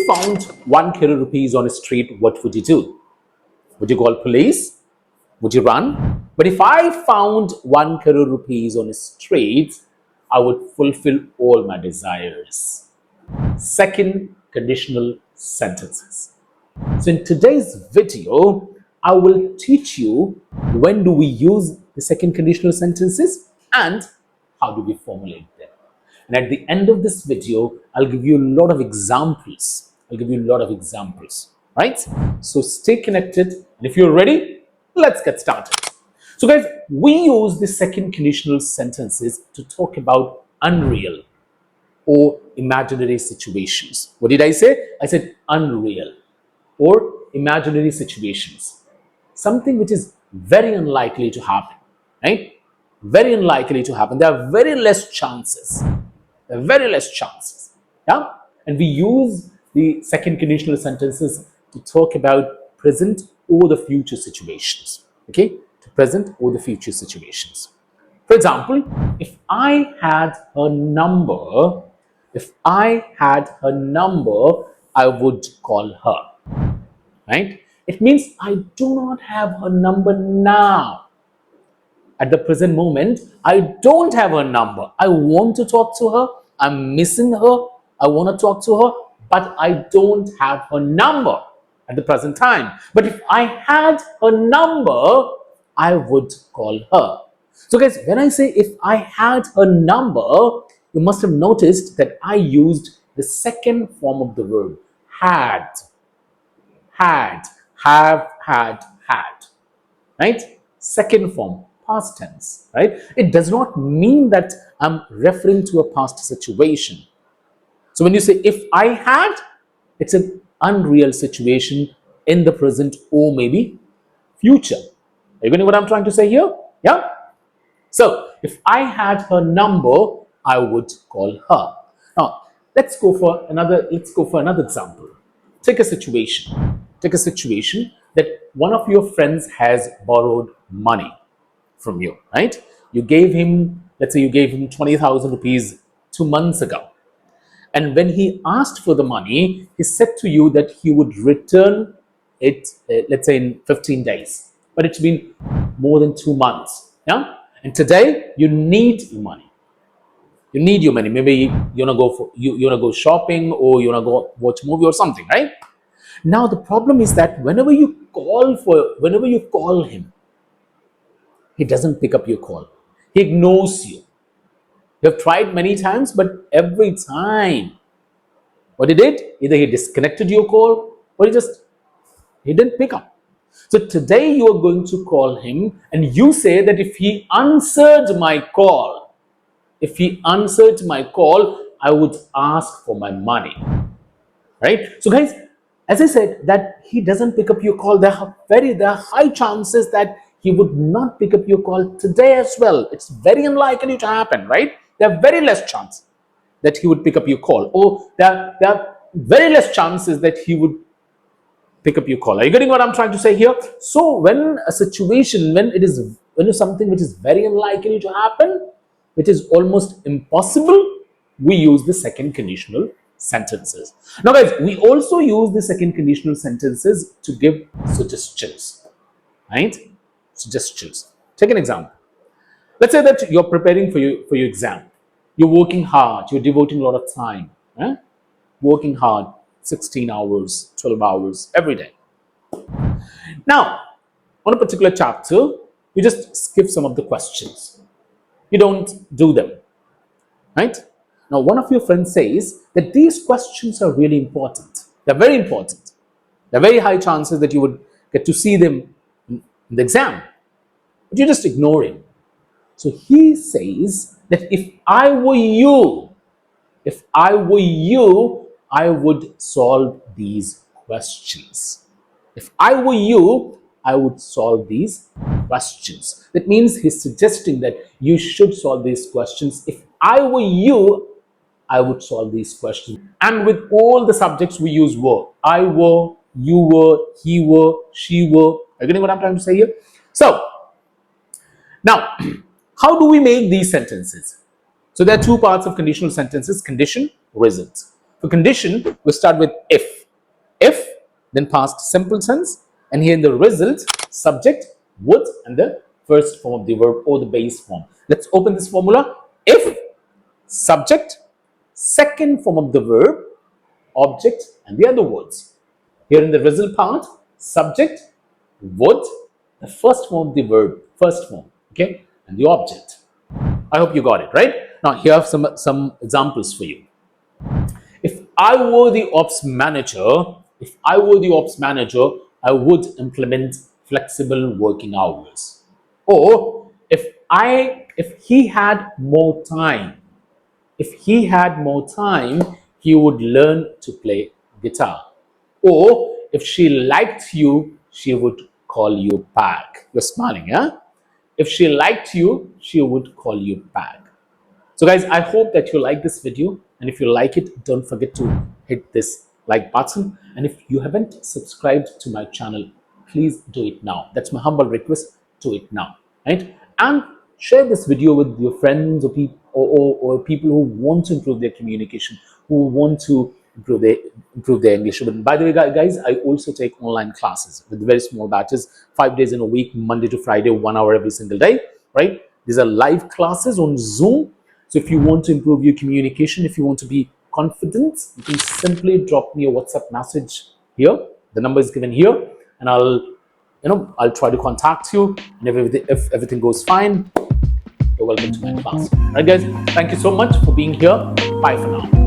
found 1 crore rupees on a street, what would you do? Would you call police? Would you run? But if I found 1 crore rupees on a street, I would fulfill all my desires. Second conditional sentences. So in today's video, I will teach you when do we use the second conditional sentences and how do we formulate them. And at the end of this video, I'll give you a lot of examples. Right? So stay connected. And if you're ready, let's get started. So guys, we use the second conditional sentences to talk about unreal or imaginary situations. What did I say? I said unreal or imaginary situations. Something which is very unlikely to happen, right? Very unlikely to happen. There are very less chances. Yeah? And we use the second conditional sentences to talk about present or the future situations. Okay? To present or the future situations. For example, if I had her number, I would call her. Right? It means I do not have her number now. At the present moment, I don't have her number. I want to talk to her. I'm missing her. I want to talk to her, but I don't have her number at the present time. But if I had her number, I would call her. So guys, when I say if I had her number, you must have noticed that I used the second form of the verb, had, have, had, right? Second form, past tense, right? It does not mean that I'm referring to a past situation. So when you say if I had, it's an unreal situation in the present or maybe future. Are you getting what I'm trying to say here? Yeah? So if I had her number, I would call her. Now, let's go for another example. Take a situation that one of your friends has borrowed money from you, right? You gave him, let's say you gave him 20,000 rupees 2 months ago. And when he asked for the money, he said to you that he would return it, let's say in 15 days. But it's been more than 2 months. Yeah? And today you need your money. You need your money. Maybe you wanna go shopping or you wanna go watch a movie or something, right? Now the problem is that whenever you call him, he doesn't pick up your call. He ignores you. You have tried many times, but every time, what he did, either he disconnected your call or he didn't pick up. So today you are going to call him and you say that if he answered my call, I would ask for my money. Right? So guys, as I said, that he doesn't pick up your call, there are high chances that he would not pick up your call today as well. It's very unlikely to happen, right? There are very less chances that he would pick up your call, or there are very less chances that he would pick up your call. Are you getting what I'm trying to say here? So when a situation, when it's something which is very unlikely to happen, which is almost impossible, we use the second conditional sentences. Now guys, we also use the second conditional sentences to give suggestions, right? Suggestions. Take an example. Let's say that you're preparing for your exam. You're working hard. You're devoting a lot of time. Working hard, 16 hours, 12 hours every day. Now, on a particular chapter, you just skip some of the questions. You don't do them, right? Now, one of your friends says that these questions are really important. They're very important. There are very high chances that you would get to see them in the exam. But you just ignore him. So he says that if I were you, I would solve these questions. If I were you, I would solve these questions. That means he's suggesting that you should solve these questions. If I were you, I would solve these questions. And with all the subjects we use were. I were, you were, he were, she were. Are you getting what I'm trying to say here? So, now, how do we make these sentences? So there are two parts of conditional sentences, condition, result. For condition, we start with if. if, then past simple tense, and here in the result, subject, would, and the first form of the verb or the base form. Let's open this formula. If, subject, second form of the verb, object, and the other words. Here in the result part, subject, would, the first form of the verb, first form, okay, and the object. I hope you got it, right? Now, here are some examples for you. If I were the ops manager, I would implement flexible working hours. Or if he had more time, he would learn to play guitar. Or if she liked you, she would call you back. You're smiling, yeah? If she liked you, she would call you back. So guys, I hope that you like this video, and if you like it, don't forget to hit this like button, and if you haven't subscribed to my channel, please do it now. That's my humble request. Do it now, right? And share this video with your friends or people who want to improve their communication, who want to improve their English. But by the way, guys, I also take online classes with very small batches, 5 days in a week, Monday to Friday, 1 hour every single day, right? These are live classes on Zoom. So if you want to improve your communication, if you want to be confident, you can simply drop me a WhatsApp message here. The number is given here, and I'll try to contact you. And if everything goes fine, you're welcome to my class. All right, guys, thank you so much for being here. Bye for now.